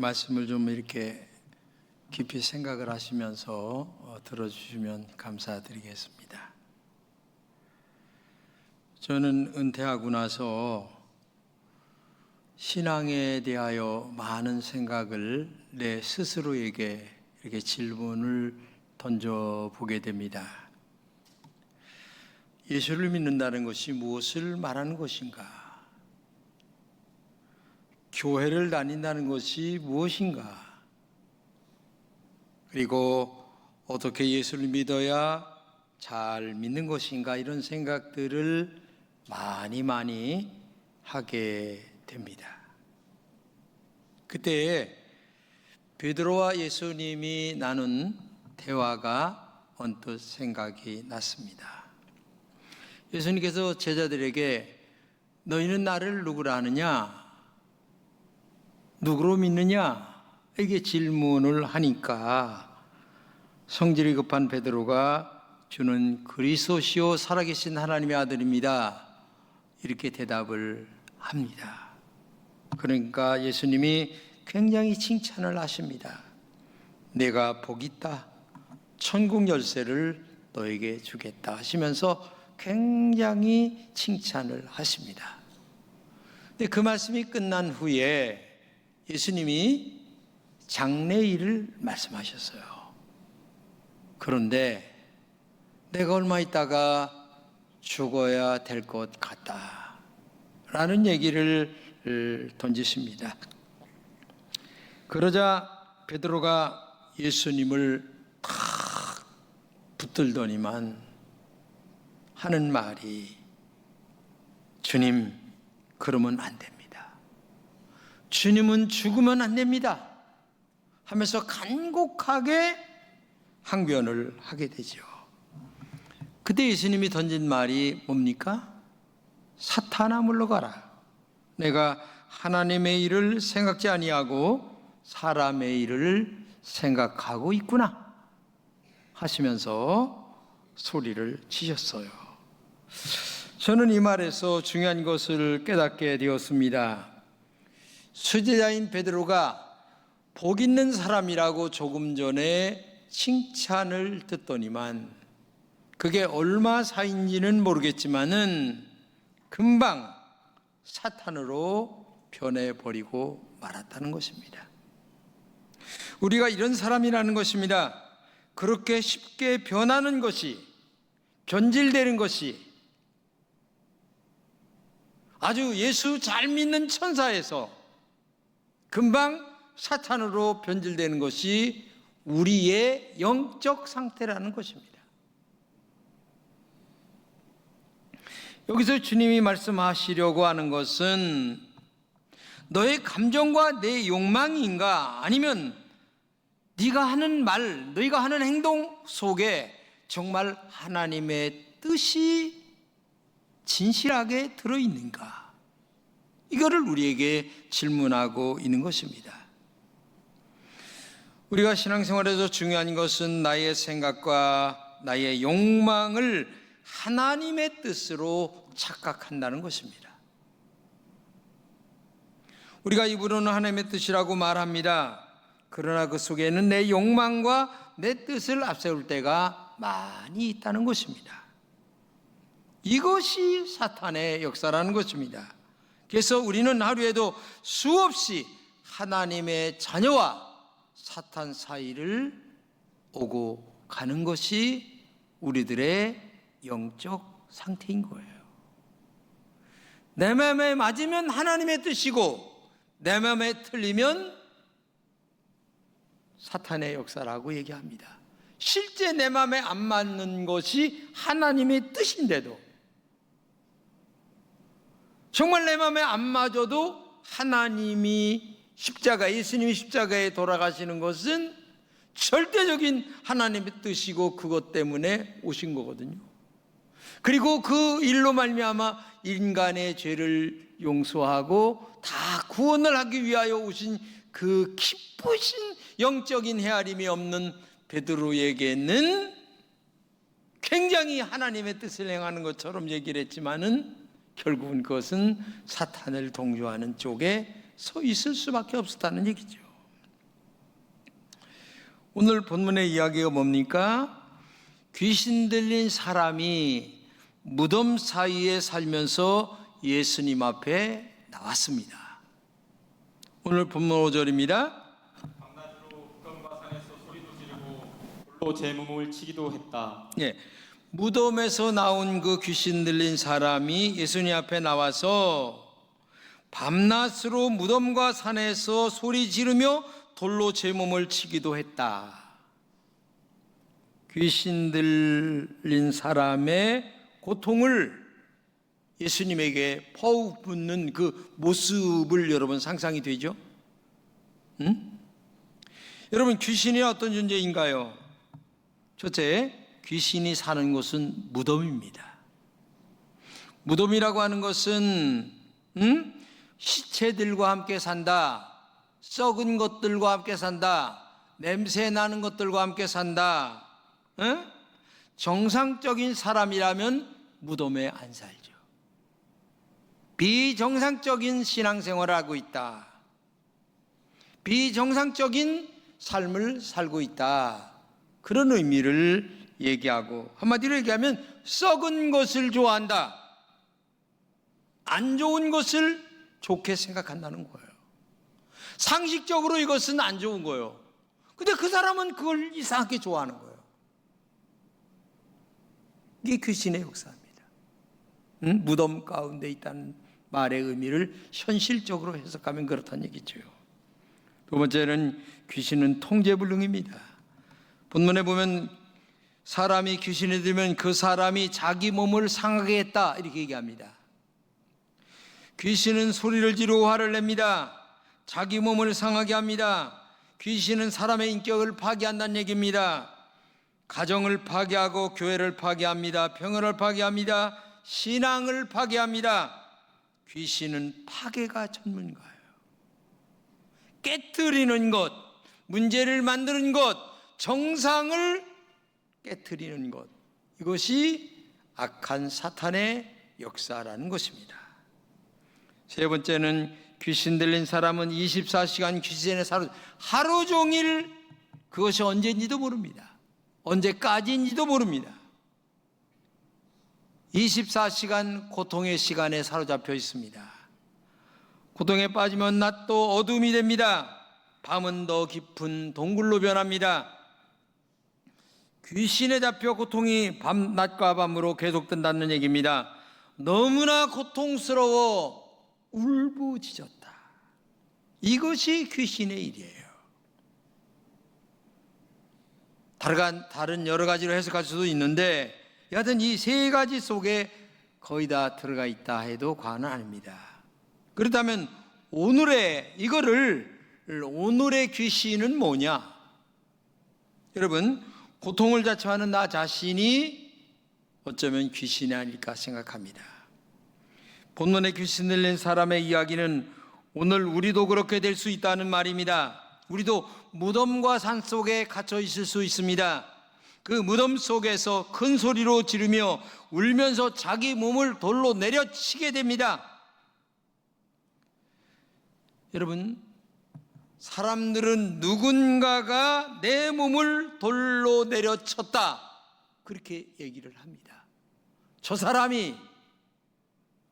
말씀을 좀 이렇게 깊이 생각을 하시면서 들어주시면 감사드리겠습니다. 저는 은퇴하고 나서 신앙에 대하여 많은 생각을 내 스스로에게 이렇게 질문을 던져보게 됩니다. 예수를 믿는다는 것이 무엇을 말하는 것인가? 교회를 다닌다는 것이 무엇인가? 그리고 어떻게 예수를 믿어야 잘 믿는 것인가? 이런 생각들을 많이 하게 됩니다. 그때 베드로와 예수님이 나눈 대화가 언뜻 생각이 났습니다. 예수님께서 제자들에게 너희는 나를 누구라 하느냐? 누구로 믿느냐? 이게 질문을 하니까 성질이 급한 베드로가 주는 그리스도시요 살아계신 하나님의 아들입니다. 이렇게 대답을 합니다. 그러니까 예수님이 굉장히 칭찬을 하십니다. 내가 복 있다. 천국 열쇠를 너에게 주겠다 하시면서 굉장히 칭찬을 하십니다. 근데 그 말씀이 끝난 후에 예수님이 장래일을 말씀하셨어요. 그런데 내가 얼마 있다가 죽어야 될 것 같다 라는 얘기를 던지십니다. 그러자 베드로가 예수님을 탁 붙들더니만 하는 말이 주님, 그러면 안 됩니다. 주님은 죽으면 안 됩니다 하면서 간곡하게 항변을 하게 되죠. 그때 예수님이 던진 말이 뭡니까? 사탄아 물러가라. 내가 하나님의 일을 생각지 아니하고 사람의 일을 생각하고 있구나 하시면서 소리를 치셨어요. 저는 이 말에서 중요한 것을 깨닫게 되었습니다. 수제자인 베드로가 복 있는 사람이라고 조금 전에 칭찬을 듣더니만 그게 얼마 사이인지는 모르겠지만은 금방 사탄으로 변해버리고 말았다는 것입니다. 우리가 이런 사람이라는 것입니다. 그렇게 쉽게 변하는 것이, 변질되는 것이 아주 예수 잘 믿는 천사에서 금방 사탄으로 변질되는 것이 우리의 영적 상태라는 것입니다. 여기서 주님이 말씀하시려고 하는 것은 너의 감정과 내 욕망인가? 아니면 네가 하는 말, 너희가 하는 행동 속에 정말 하나님의 뜻이 진실하게 들어있는가? 이거를 우리에게 질문하고 있는 것입니다. 우리가 신앙생활에서 중요한 것은 나의 생각과 나의 욕망을 하나님의 뜻으로 착각한다는 것입니다. 우리가 입으로는 하나님의 뜻이라고 말합니다. 그러나 그 속에는 내 욕망과 내 뜻을 앞세울 때가 많이 있다는 것입니다. 이것이 사탄의 역사라는 것입니다. 그래서 우리는 하루에도 수없이 하나님의 자녀와 사탄 사이를 오고 가는 것이 우리들의 영적 상태인 거예요. 내 마음에 맞으면 하나님의 뜻이고 내 마음에 틀리면 사탄의 역사라고 얘기합니다. 실제 내 마음에 안 맞는 것이 하나님의 뜻인데도 정말 내 마음에 안 맞아도 하나님이 예수님이 십자가에 돌아가시는 것은 절대적인 하나님의 뜻이고 그것 때문에 오신 거거든요. 그리고 그 일로 말미암아 인간의 죄를 용서하고 다 구원을 하기 위하여 오신 그 기쁘신 영적인 헤아림이 없는 베드로에게는 굉장히 하나님의 뜻을 행하는 것처럼 얘기를 했지만은 결국은 그것은 사탄을 동조하는 쪽에 서 있을 수밖에 없었다는 얘기죠. 오늘 본문의 이야기가 뭡니까? 귀신 들린 사람이 무덤 사이에 살면서 예수님 앞에 나왔습니다. 오늘 본문 5절입니다. 밤낮으로 무덤과 산에서 소리도 지르고 돌로 제 몸을 치기도 했다. 예, 무덤에서 나온 그 귀신 들린 사람이 예수님 앞에 나와서 밤낮으로 무덤과 산에서 소리 지르며 돌로 제 몸을 치기도 했다. 귀신 들린 사람의 고통을 예수님에게 퍼붓는 그 모습을 여러분 상상이 되죠? 응? 여러분, 귀신이 어떤 존재인가요? 첫째, 귀신이 사는 곳은 무덤입니다. 무덤이라고 하는 것은 시체들과 함께 산다, 썩은 것들과 함께 산다, 냄새 나는 것들과 함께 산다. 정상적인 사람이라면 무덤에 안 살죠. 비정상적인 신앙생활을 하고 있다, 비정상적인 삶을 살고 있다, 그런 의미를 얘기하고, 한마디로 얘기하면 썩은 것을 좋아한다, 안 좋은 것을 좋게 생각한다는 거예요. 상식적으로 이것은 안 좋은 거예요. 근데 그 사람은 그걸 이상하게 좋아하는 거예요. 이게 귀신의 역사입니다. 무덤 가운데 있다는 말의 의미를 현실적으로 해석하면 그렇다는 얘기죠. 두 번째는 귀신은 통제불능입니다. 본문에 보면 사람이 귀신이 들면 그 사람이 자기 몸을 상하게 했다, 이렇게 얘기합니다. 귀신은 소리를 지르고 화를 냅니다. 자기 몸을 상하게 합니다. 귀신은 사람의 인격을 파괴한다는 얘기입니다. 가정을 파괴하고 교회를 파괴합니다. 평화를 파괴합니다. 신앙을 파괴합니다. 귀신은 파괴가 전문가예요. 깨트리는 것, 문제를 만드는 것, 정상을 깨트리는 것, 이것이 악한 사탄의 역사라는 것입니다. 세 번째는 귀신 들린 사람은 24시간 귀신에 사로, 하루 종일, 그것이 언제인지도 모릅니다. 언제까지인지도 모릅니다. 24시간 고통의 시간에 사로잡혀 있습니다. 고통에 빠지면 낮도 어둠이 됩니다. 밤은 더 깊은 동굴로 변합니다. 귀신에 잡혀 고통이 낮과 밤으로 계속된다는 얘기입니다. 너무나 고통스러워 울부짖었다. 이것이 귀신의 일이에요. 다른 여러 가지로 해석할 수도 있는데, 여하튼 이 세 가지 속에 거의 다 들어가 있다 해도 과언은 아닙니다. 그렇다면 오늘의 귀신은 뭐냐? 여러분, 고통을 자초하는 나 자신이 어쩌면 귀신이 아닐까 생각합니다. 본문에 귀신 들린 사람의 이야기는 오늘 우리도 그렇게 될 수 있다는 말입니다. 우리도 무덤과 산 속에 갇혀 있을 수 있습니다. 그 무덤 속에서 큰 소리로 지르며 울면서 자기 몸을 돌로 내려치게 됩니다. 여러분, 사람들은 누군가가 내 몸을 돌로 내려쳤다, 그렇게 얘기를 합니다. 저 사람이.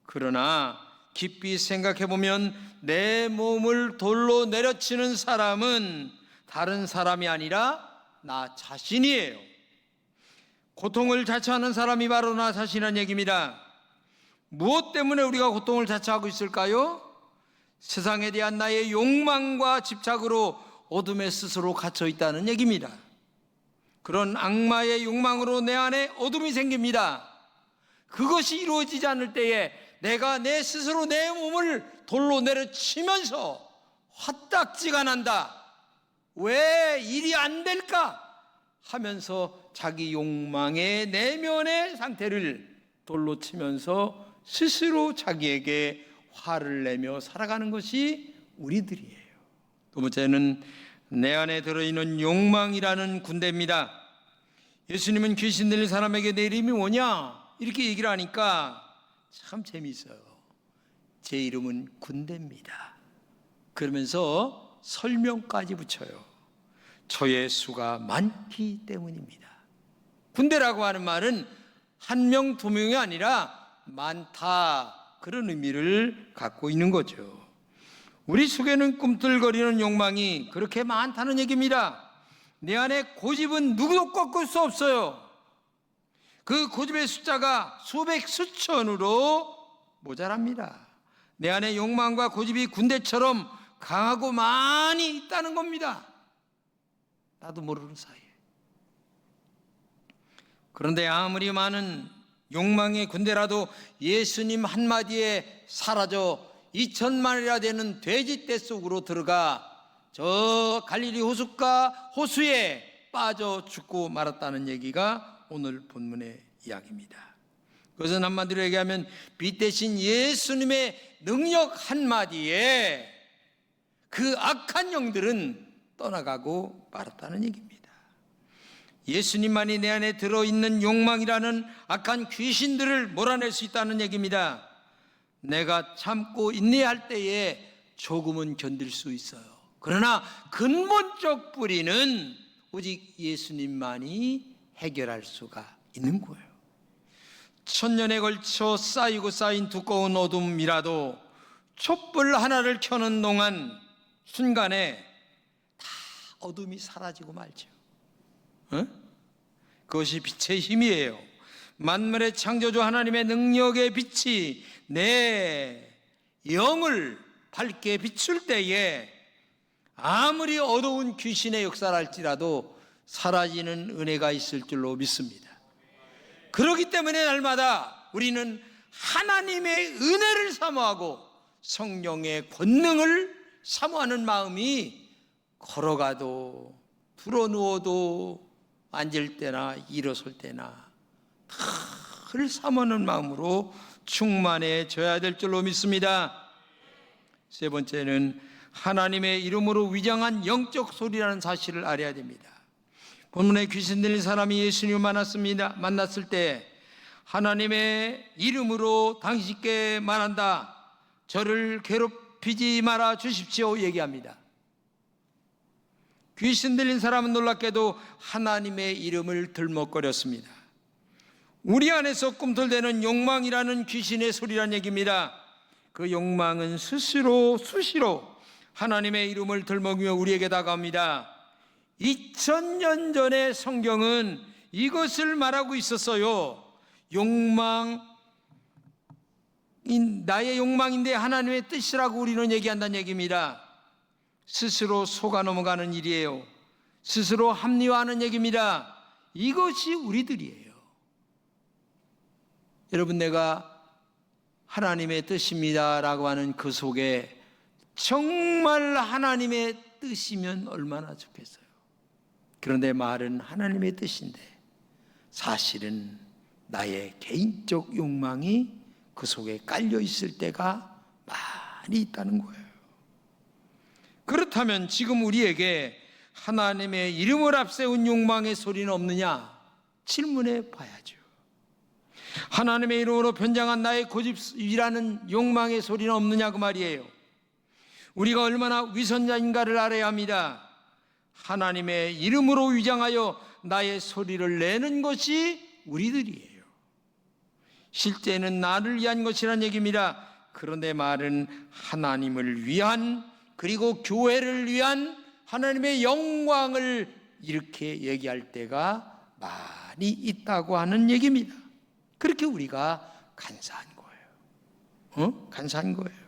그러나 깊이 생각해 보면 내 몸을 돌로 내려치는 사람은 다른 사람이 아니라 나 자신이에요. 고통을 자초하는 사람이 바로 나 자신이라는 얘기입니다. 무엇 때문에 우리가 고통을 자초하고 있을까요? 세상에 대한 나의 욕망과 집착으로 어둠에 스스로 갇혀 있다는 얘기입니다. 그런 악마의 욕망으로 내 안에 어둠이 생깁니다. 그것이 이루어지지 않을 때에 내가 내 스스로 내 몸을 돌로 내려치면서 화딱지가 난다, 왜 일이 안 될까 하면서 자기 욕망의 내면의 상태를 돌로 치면서 스스로 자기에게 화를 내며 살아가는 것이 우리들이에요. 두 번째는 내 안에 들어있는 욕망이라는 군대입니다. 예수님은 귀신 들린 사람에게 내 이름이 뭐냐 이렇게 얘기를 하니까 참 재미있어요. 제 이름은 군대입니다. 그러면서 설명까지 붙여요. 저의 수가 많기 때문입니다. 군대라고 하는 말은 한 명, 두 명이 아니라 많다, 그런 의미를 갖고 있는 거죠. 우리 속에는 꿈틀거리는 욕망이 그렇게 많다는 얘기입니다. 내 안에 고집은 누구도 꺾을 수 없어요. 그 고집의 숫자가 수백, 수천으로 모자랍니다. 내 안에 욕망과 고집이 군대처럼 강하고 많이 있다는 겁니다. 나도 모르는 사이에. 그런데 아무리 많은 욕망의 군대라도 예수님 한마디에 사라져 2000마리나 되는 돼지떼 속으로 들어가 저 갈릴리 호숫가 호수에 빠져 죽고 말았다는 얘기가 오늘 본문의 이야기입니다. 그것은 한마디로 얘기하면 빛 대신 예수님의 능력 한마디에 그 악한 영들은 떠나가고 말았다는 얘기입니다. 예수님만이 내 안에 들어있는 욕망이라는 악한 귀신들을 몰아낼 수 있다는 얘기입니다. 내가 참고 인내할 때에 조금은 견딜 수 있어요. 그러나 근본적 뿌리는 오직 예수님만이 해결할 수가 있는 거예요. 1000년에 걸쳐 쌓이고 쌓인 두꺼운 어둠이라도 촛불 하나를 켜는 동안 순간에 다 어둠이 사라지고 말죠. 그것이 빛의 힘이에요. 만물의 창조주 하나님의 능력의 빛이 내 영을 밝게 비출 때에 아무리 어두운 귀신의 역사를 할지라도 사라지는 은혜가 있을 줄로 믿습니다. 그렇기 때문에 날마다 우리는 하나님의 은혜를 사모하고 성령의 권능을 사모하는 마음이 걸어가도 불어누워도 앉을 때나 일어설 때나 늘 사모하는 마음으로 충만해져야 될 줄로 믿습니다. 세 번째는 하나님의 이름으로 위장한 영적 소리라는 사실을 알아야 됩니다. 본문에 귀신 들린 사람이 예수님을 만났을 때 하나님의 이름으로 당신께 말한다, 저를 괴롭히지 말아 주십시오 얘기합니다. 귀신 들린 사람은 놀랍게도 하나님의 이름을 들먹거렸습니다. 우리 안에서 꿈틀대는 욕망이라는 귀신의 소리란 얘기입니다. 그 욕망은 수시로 하나님의 이름을 들먹이며 우리에게 다가옵니다. 2000년 전의 성경은 이것을 말하고 있었어요. 나의 욕망인데 하나님의 뜻이라고 우리는 얘기한다는 얘기입니다. 스스로 속아 넘어가는 일이에요. 스스로 합리화하는 얘기입니다. 이것이 우리들이에요. 여러분, 내가 하나님의 뜻입니다 라고 하는 그 속에 정말 하나님의 뜻이면 얼마나 좋겠어요. 그런데 말은 하나님의 뜻인데 사실은 나의 개인적 욕망이 그 속에 깔려 있을 때가 많이 있다는 거예요. 그렇다면 지금 우리에게 하나님의 이름을 앞세운 욕망의 소리는 없느냐 질문해 봐야죠. 하나님의 이름으로 변장한 나의 고집이라는 욕망의 소리는 없느냐 그 말이에요. 우리가 얼마나 위선자인가를 알아야 합니다. 하나님의 이름으로 위장하여 나의 소리를 내는 것이 우리들이에요. 실제는 나를 위한 것이란 얘기입니다. 그런데 말은 하나님을 위한, 그리고 교회를 위한 하나님의 영광을 이렇게 얘기할 때가 많이 있다고 하는 얘기입니다. 그렇게 우리가 간사한 거예요. 간사한 거예요.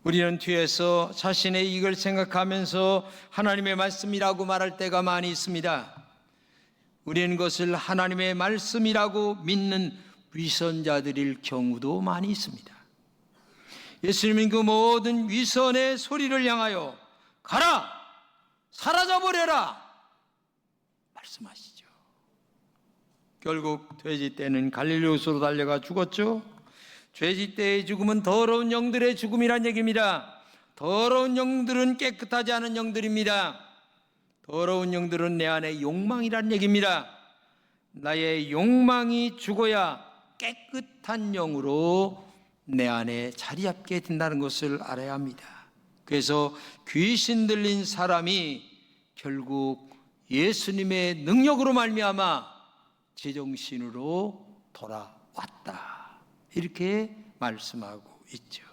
우리는 뒤에서 자신의 이익을 생각하면서 하나님의 말씀이라고 말할 때가 많이 있습니다. 우리는 그것을 하나님의 말씀이라고 믿는 위선자들일 경우도 많이 있습니다. 예수님은 그 모든 위선의 소리를 향하여 가라! 사라져버려라! 말씀하시죠. 결국 돼지떼는 갈릴리 호수로 달려가 죽었죠. 돼지떼의 죽음은 더러운 영들의 죽음이란 얘기입니다. 더러운 영들은 깨끗하지 않은 영들입니다. 더러운 영들은 내 안에 욕망이란 얘기입니다. 나의 욕망이 죽어야 깨끗한 영으로 내 안에 자리 잡게 된다는 것을 알아야 합니다. 그래서 귀신 들린 사람이 결국 예수님의 능력으로 말미암아 제정신으로 돌아왔다. 이렇게 말씀하고 있죠.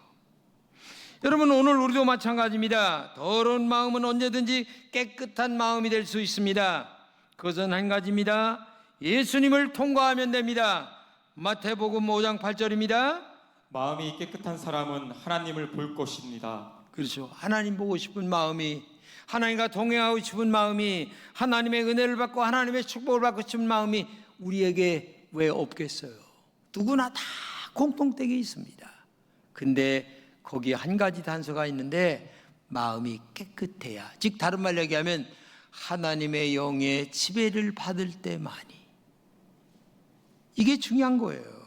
여러분, 오늘 우리도 마찬가지입니다. 더러운 마음은 언제든지 깨끗한 마음이 될 수 있습니다. 그것은 한 가지입니다. 예수님을 통과하면 됩니다. 마태복음 5장 8절입니다. 마음이 깨끗한 사람은 하나님을 볼 것입니다. 그렇죠. 하나님 보고 싶은 마음이, 하나님과 동행하고 싶은 마음이, 하나님의 은혜를 받고 하나님의 축복을 받고 싶은 마음이 우리에게 왜 없겠어요? 누구나 다 공통되게 있습니다. 근데 거기에 한 가지 단서가 있는데, 마음이 깨끗해야, 즉 다른 말로 얘기하면 하나님의 영의 지배를 받을 때만이, 이게 중요한 거예요.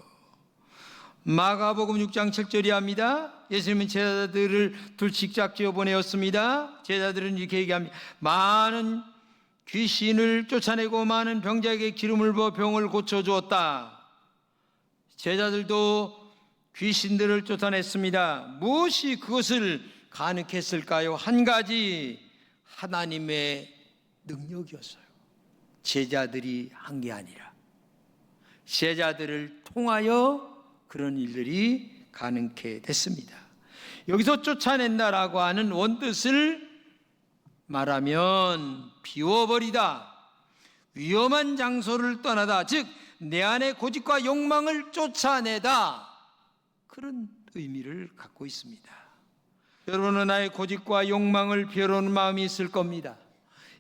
마가복음 6장 7절이 합니다. 예수님은 제자들을 둘씩 짝지어 보내었습니다. 제자들은 이렇게 얘기합니다. 많은 귀신을 쫓아내고 많은 병자에게 기름을 부어 병을 고쳐주었다. 제자들도 귀신들을 쫓아냈습니다. 무엇이 그것을 가능케 했을까요? 한 가지, 하나님의 능력이었어요. 제자들이 한 게 아니라 제자들을 통하여 그런 일들이 가능케 됐습니다. 여기서 쫓아낸다라고 하는 원뜻을 말하면 비워버리다, 위험한 장소를 떠나다, 즉 내 안의 고집과 욕망을 쫓아내다, 그런 의미를 갖고 있습니다. 여러분은 나의 고집과 욕망을 비워놓는 마음이 있을 겁니다.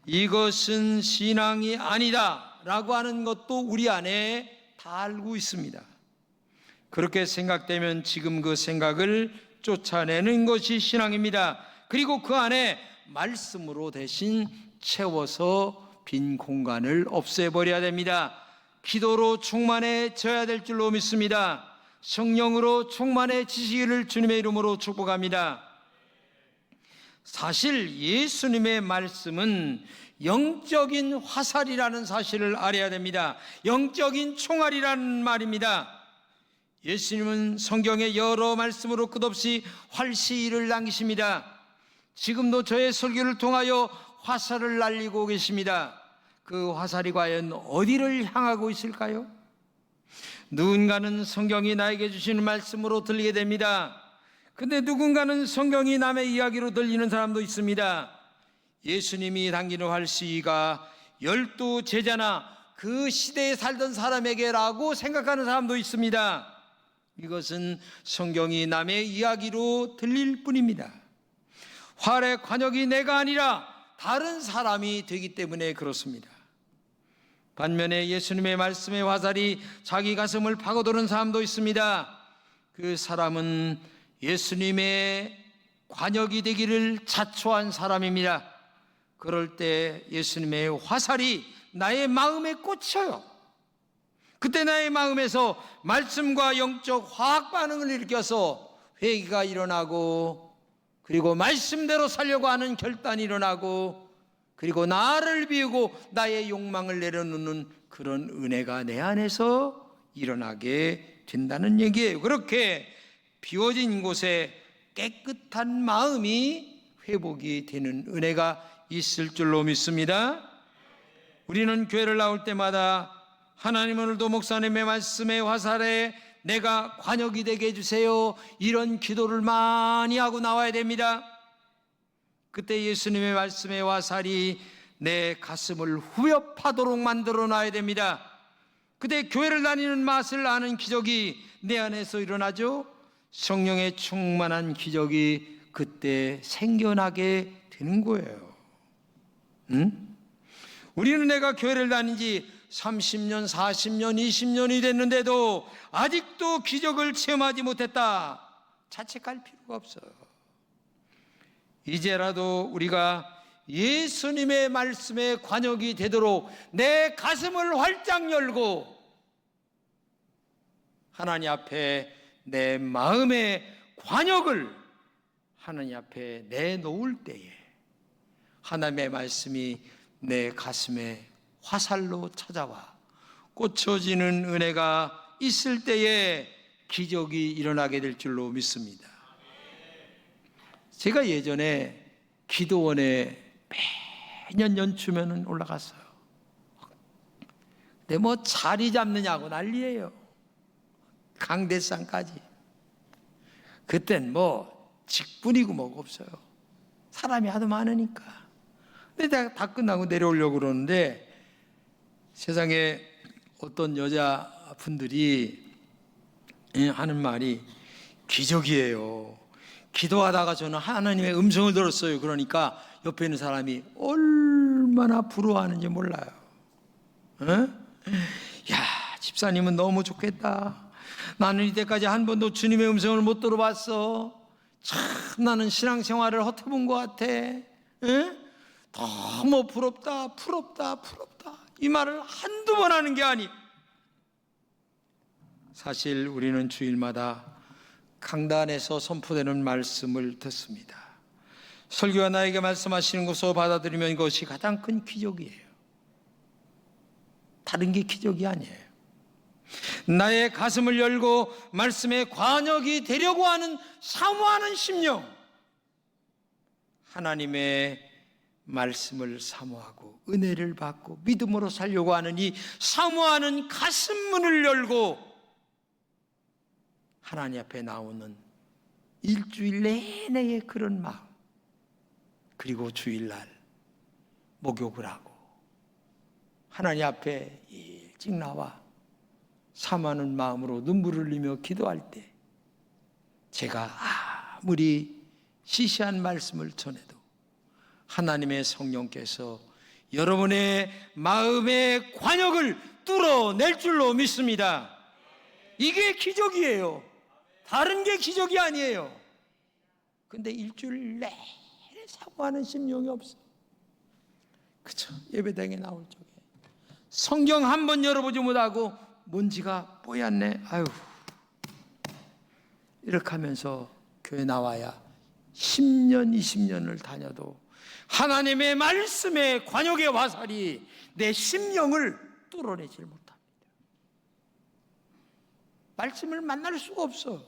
이것은 신앙이 아니다 라고 하는 것도 우리 안에 다 알고 있습니다. 그렇게 생각되면 지금 그 생각을 쫓아내는 것이 신앙입니다. 그리고 그 안에 말씀으로 대신 채워서 빈 공간을 없애버려야 됩니다. 기도로 충만해져야 될 줄로 믿습니다. 성령으로 충만해지시기를 주님의 이름으로 축복합니다. 사실 예수님의 말씀은 영적인 화살이라는 사실을 알아야 됩니다. 영적인 총알이라는 말입니다. 예수님은 성경의 여러 말씀으로 끝없이 활시위를 남기십니다. 지금도 저의 설교를 통하여 화살을 날리고 계십니다. 그 화살이 과연 어디를 향하고 있을까요? 누군가는 성경이 나에게 주시는 말씀으로 들리게 됩니다. 근데 누군가는 성경이 남의 이야기로 들리는 사람도 있습니다. 예수님이 당기는 활시위가 12 제자나 그 시대에 살던 사람에게라고 생각하는 사람도 있습니다. 이것은 성경이 남의 이야기로 들릴 뿐입니다. 활의 관역이 내가 아니라 다른 사람이 되기 때문에 그렇습니다. 반면에 예수님의 말씀의 화살이 자기 가슴을 파고드는 사람도 있습니다. 그 사람은 예수님의 관역이 되기를 자초한 사람입니다. 그럴 때 예수님의 화살이 나의 마음에 꽂혀요. 그때 나의 마음에서 말씀과 영적 화학 반응을 일으켜서 회개가 일어나고, 그리고 말씀대로 살려고 하는 결단이 일어나고, 그리고 나를 비우고 나의 욕망을 내려놓는 그런 은혜가 내 안에서 일어나게 된다는 얘기예요. 그렇게 비워진 곳에 깨끗한 마음이 회복이 되는 은혜가 있을 줄로 믿습니다. 우리는 교회를 나올 때마다 하나님, 오늘도 목사님의 말씀의 화살에 내가 관역이 되게 해주세요, 이런 기도를 많이 하고 나와야 됩니다. 그때 예수님의 말씀의 화살이 내 가슴을 후벼파도록 만들어 놔야 됩니다. 그때 교회를 다니는 맛을 아는 기적이 내 안에서 일어나죠. 성령의 충만한 기적이 그때 생겨나게 되는 거예요. 우리는 내가 교회를 다닌 지 30년, 40년, 20년이 됐는데도 아직도 기적을 체험하지 못했다, 자책할 필요가 없어요. 이제라도 우리가 예수님의 말씀에 관역이 되도록 내 가슴을 활짝 열고 하나님 앞에 내 마음의 관역을 하나님 앞에 내놓을 때에 하나님의 말씀이 내 가슴에 화살로 찾아와 꽂혀지는 은혜가 있을 때에 기적이 일어나게 될 줄로 믿습니다. 제가 예전에 기도원에 매년 연초면은 올라갔어요. 근데 뭐 자리 잡느냐고 난리예요. 강대상까지. 그땐 뭐 직분이고 뭐가 없어요. 사람이 하도 많으니까. 근데 다 끝나고 내려오려고 그러는데 세상에 어떤 여자분들이 하는 말이 기적이에요. 기도하다가 저는 하나님의 음성을 들었어요. 그러니까 옆에 있는 사람이 얼마나 부러워하는지 몰라요. 야, 집사님은 너무 좋겠다. 나는 이때까지 한 번도 주님의 음성을 못 들어봤어. 참 나는 신앙생활을 허태본 것 같아. 너무 부럽다, 부럽다, 부럽다. 이 말을 한두 번 하는 게 아니. 사실 우리는 주일마다 강단에서 선포되는 말씀을 듣습니다. 설교가 나에게 말씀하시는 것을 받아들이면 이것이 가장 큰 기적이에요. 다른 게 기적이 아니에요. 나의 가슴을 열고 말씀의 관역이 되려고 하는 사모하는 심령, 하나님의 말씀을 사모하고 은혜를 받고 믿음으로 살려고 하는 이 사모하는 가슴 문을 열고 하나님 앞에 나오는 일주일 내내의 그런 마음, 그리고 주일날 목욕을 하고 하나님 앞에 일찍 나와 사모하는 마음으로 눈물을 흘리며 기도할 때 제가 아무리 시시한 말씀을 전해도 하나님의 성령께서 여러분의 마음의 관역을 뚫어낼 줄로 믿습니다. 이게 기적이에요. 다른 게 기적이 아니에요. 근데 일주일 내내 사모하는 심령이 없어. 그쵸? 예배당에 나올 적에 성경 한 번 열어보지 못하고 먼지가 뽀얗네. 아유, 이렇게 하면서 교회 나와야 10년, 20년을 다녀도 하나님의 말씀의 관역의 화살이 내 심령을 뚫어내질 못합니다. 말씀을 만날 수가 없어.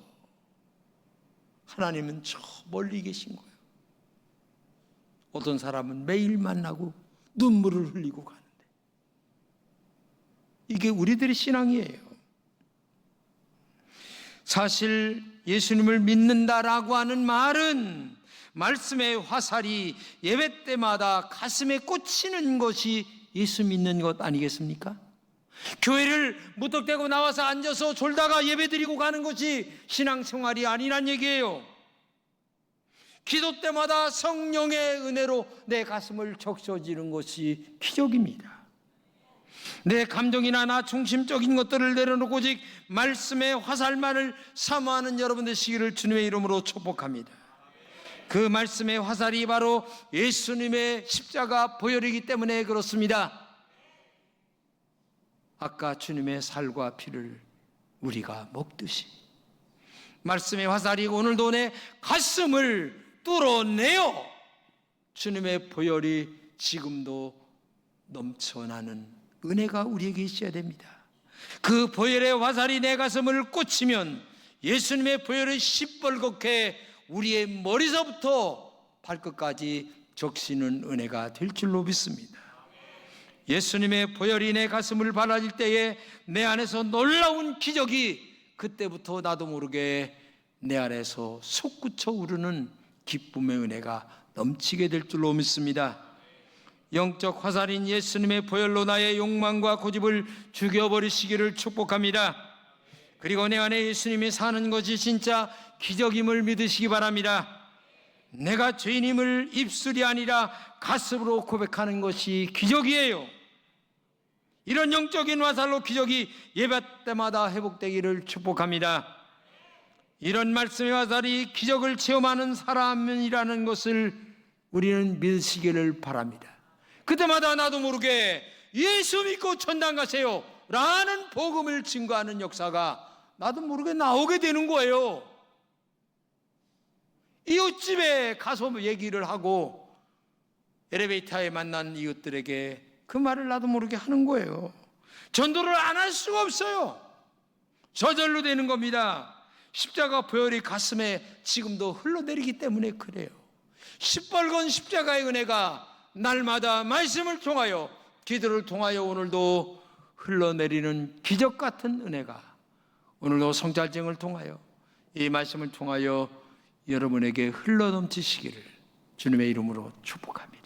하나님은 저 멀리 계신 거예요. 어떤 사람은 매일 만나고 눈물을 흘리고 가는데 이게 우리들의 신앙이에요. 사실 예수님을 믿는다라고 하는 말은 말씀의 화살이 예배 때마다 가슴에 꽂히는 것이 예수 믿는 것 아니겠습니까? 교회를 무턱대고 나와서 앉아서 졸다가 예배드리고 가는 것이 신앙생활이 아니란 얘기예요. 기도 때마다 성령의 은혜로 내 가슴을 적셔지는 것이 기적입니다. 내 감정이나 나 중심적인 것들을 내려놓고 오직 말씀의 화살만을 사모하는 여러분 되시기를 주님의 이름으로 축복합니다. 그 말씀의 화살이 바로 예수님의 십자가 보혈이기 때문에 그렇습니다. 아까 주님의 살과 피를 우리가 먹듯이 말씀의 화살이 오늘도 내 가슴을 뚫어내어 주님의 보혈이 지금도 넘쳐나는 은혜가 우리에게 있어야 됩니다. 그 보혈의 화살이 내 가슴을 꽂히면 예수님의 보혈이 시뻘겋게 우리의 머리서부터 발끝까지 적시는 은혜가 될 줄로 믿습니다. 예수님의 보혈이 내 가슴을 발라질 때에 내 안에서 놀라운 기적이 그때부터 나도 모르게 내 안에서 솟구쳐 오르는 기쁨의 은혜가 넘치게 될 줄로 믿습니다. 영적 화살인 예수님의 보혈로 나의 욕망과 고집을 죽여버리시기를 축복합니다. 그리고 내 안에 예수님이 사는 것이 진짜 기적임을 믿으시기 바랍니다. 내가 죄인임을 입술이 아니라 가슴으로 고백하는 것이 기적이에요. 이런 영적인 화살로 기적이 예배 때마다 회복되기를 축복합니다. 이런 말씀의 화살이 기적을 체험하는 사람이라는 것을 우리는 믿으시기를 바랍니다. 그때마다 나도 모르게 예수 믿고 천당 가세요 라는 복음을 증거하는 역사가 나도 모르게 나오게 되는 거예요. 이웃집에 가서 얘기를 하고 엘리베이터에 만난 이웃들에게 그 말을 나도 모르게 하는 거예요. 전도를 안 할 수가 없어요. 저절로 되는 겁니다. 십자가 보혈이 가슴에 지금도 흘러내리기 때문에 그래요. 시뻘건 십자가의 은혜가 날마다 말씀을 통하여 기도를 통하여 오늘도 흘러내리는 기적 같은 은혜가 오늘도 성찰증을 통하여 이 말씀을 통하여 여러분에게 흘러넘치시기를 주님의 이름으로 축복합니다.